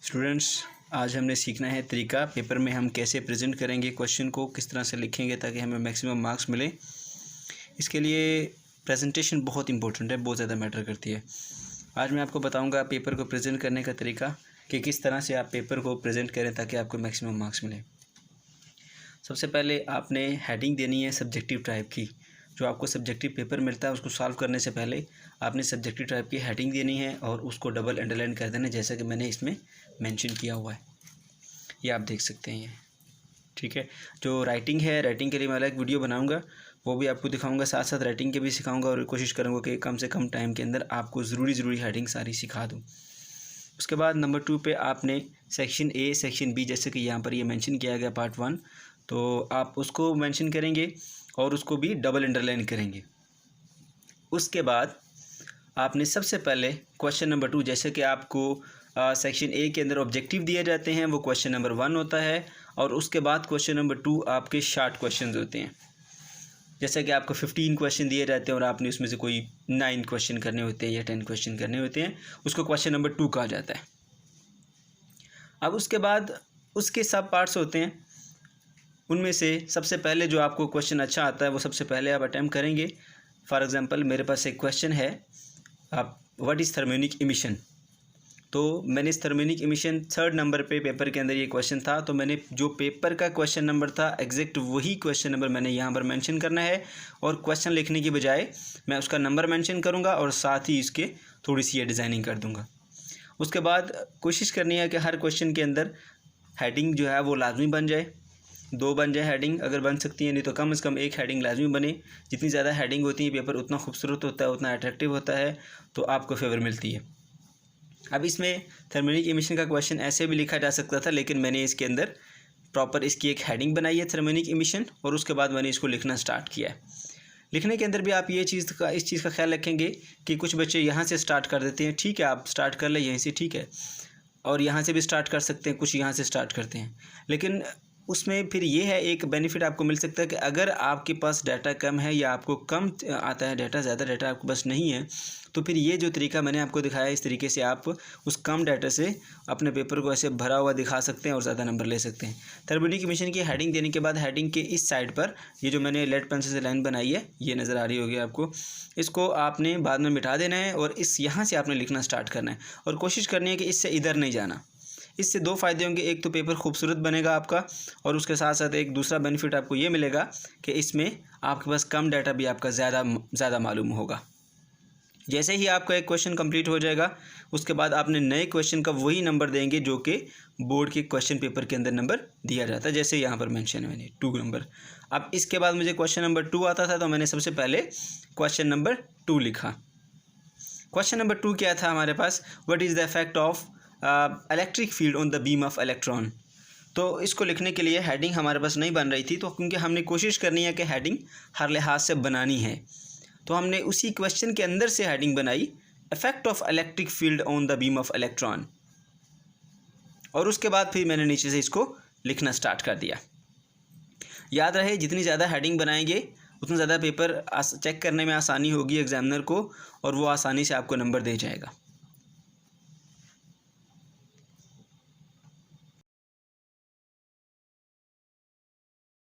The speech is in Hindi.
स्टूडेंट्स, आज हमने सीखना है तरीका पेपर में हम कैसे प्रेजेंट करेंगे, क्वेश्चन को किस तरह से लिखेंगे ताकि हमें मैक्सिमम मार्क्स मिले। इसके लिए प्रेजेंटेशन बहुत इंपॉर्टेंट है, बहुत ज़्यादा मैटर करती है। आज मैं आपको बताऊंगा पेपर को प्रेजेंट करने का तरीका कि किस तरह से आप पेपर को प्रेजेंट करें ताकि आपको मैक्सिमम मार्क्स मिले। सबसे पहले आपने हेडिंग देनी है सब्जेक्टिव टाइप की। जो आपको सब्जेक्टिव पेपर मिलता है उसको सॉल्व करने से पहले आपने सब्जेक्टिव टाइप की हेडिंग देनी है और उसको डबल अंडरलाइन कर देना, जैसा कि मैंने इसमें मेंशन किया हुआ है। ये आप देख सकते हैं ये, ठीक है। जो राइटिंग है, राइटिंग के लिए मैं अलग वीडियो बनाऊंगा, वो भी आपको दिखाऊंगा, साथ साथ राइटिंग के भी सिखाऊंगा और कोशिश करूंगा कि कम से कम टाइम के अंदर आपको ज़रूरी हेडिंग सारी सिखा दूँ। उसके बाद नंबर 2 पे आपने सेक्शन ए, सेक्शन बी, जैसे कि यहाँ पर ये मेंशन किया गया पार्ट 1, तो आप उसको मेंशन करेंगे और उसको भी डबल अंडरलाइन करेंगे। उसके बाद आपने सबसे पहले क्वेश्चन नंबर 2, जैसे कि आपको सेक्शन ए के अंदर ऑब्जेक्टिव दिए जाते हैं, वो क्वेश्चन नंबर 1 होता है और उसके बाद क्वेश्चन नंबर 2 आपके शॉर्ट क्वेश्चन होते हैं। जैसे कि आपको 15 क्वेश्चन दिए जाते हैं और आपने उसमें से कोई 9 क्वेश्चन करने होते हैं या 10 क्वेश्चन करने होते हैं, उसको क्वेश्चन नंबर 2 कहा जाता है। अब उसके बाद उसके सब पार्ट्स होते हैं, उनमें से सबसे पहले जो आपको क्वेश्चन अच्छा आता है वो सबसे पहले आप अटैम्प्ट करेंगे। फॉर एग्जांपल मेरे पास एक क्वेश्चन है, आप व्हाट इज़ थर्मोनिक इमिशन। तो मैंने इस थर्मोनिक इमिशन 3rd नंबर पे पेपर के अंदर ये क्वेश्चन था, तो मैंने जो पेपर का क्वेश्चन नंबर था एग्जैक्ट वही क्वेश्चन नंबर मैंने यहाँ पर मेंशन करना है और क्वेश्चन लिखने की बजाय मैं उसका नंबर मेंशन करूँगा और साथ ही इसके थोड़ी सी ये डिज़ाइनिंग कर दूँगा। उसके बाद कोशिश करनी है कि हर क्वेश्चन के अंदर हेडिंग जो है वो लाजमी बन जाए, 2 बन जाए हेडिंग अगर बन सकती है, नहीं तो कम से कम 1 हेडिंग लाजमी बने। जितनी ज़्यादा हेडिंग होती है पेपर उतना खूबसूरत होता है, उतना अट्रैक्टिव होता है, तो आपको फेवर मिलती है। अब इसमें थर्मोनिक इमिशन का क्वेश्चन ऐसे भी लिखा जा सकता था, लेकिन मैंने इसके अंदर प्रॉपर इसकी एक हेडिंग बनाई है थर्मोनिक इमिशन और उसके बाद मैंने इसको लिखना स्टार्ट किया है। लिखने के अंदर भी आप इस चीज़ का ख्याल रखेंगे कि कुछ बच्चे यहाँ से स्टार्ट कर देते हैं, ठीक है आप स्टार्ट कर लें यहीं से, ठीक है, और यहाँ से भी स्टार्ट कर सकते हैं, कुछ यहाँ से स्टार्ट करते हैं। लेकिन उसमें फिर ये है एक बेनिफिट आपको मिल सकता है कि अगर आपके पास डाटा कम है या आपको कम आता है डाटा, ज़्यादा डाटा आपके पास नहीं है, तो फिर ये जो तरीका मैंने आपको दिखाया इस तरीके से आप उस कम डाटा से अपने पेपर को ऐसे भरा हुआ दिखा सकते हैं और ज़्यादा नंबर ले सकते हैं। थर्मोनिक इमिशन की हेडिंग देने के बाद हेडिंग के इस साइड पर ये जो मैंने लेड पेंसिल से लाइन बनाई है ये नज़र आ रही होगी आपको, इसको आपने बाद में मिटा देना है और इस यहाँ से आपने लिखना स्टार्ट करना है और कोशिश करनी है कि इससे इधर नहीं जाना। इससे 2 फ़ायदे होंगे, एक तो पेपर खूबसूरत बनेगा आपका और उसके साथ साथ एक दूसरा बेनिफिट आपको ये मिलेगा कि इसमें आपके पास कम डाटा भी आपका ज़्यादा मालूम होगा। जैसे ही आपका एक क्वेश्चन कंप्लीट हो जाएगा उसके बाद आपने नए क्वेश्चन का वही नंबर देंगे जो कि बोर्ड के क्वेश्चन पेपर के अंदर नंबर दिया जाता है, जैसे यहाँ पर मेंशन है मैंने 2 नंबर। अब इसके बाद मुझे क्वेश्चन नंबर 2 आता था, तो मैंने सबसे पहले क्वेश्चन नंबर 2 लिखा। क्वेश्चन नंबर 2 क्या था हमारे पास, what is the effect of electric field on the beam of electron. तो इसको लिखने के लिए हेडिंग हमारे पास नहीं बन रही थी, तो क्योंकि हमने कोशिश करनी है कि हेडिंग हर लिहाज से बनानी है, तो हमने उसी क्वेश्चन के अंदर से हेडिंग बनाई, effect of electric field on the beam of electron, और उसके बाद फिर मैंने नीचे से इसको लिखना स्टार्ट कर दिया। याद रहे जितनी ज़्यादा हेडिंग बनाएंगे उतना ज़्यादा पेपर चेक करने में आसानी होगी एग्जामिनर को और वो आसानी से आपको नंबर दे जाएगा।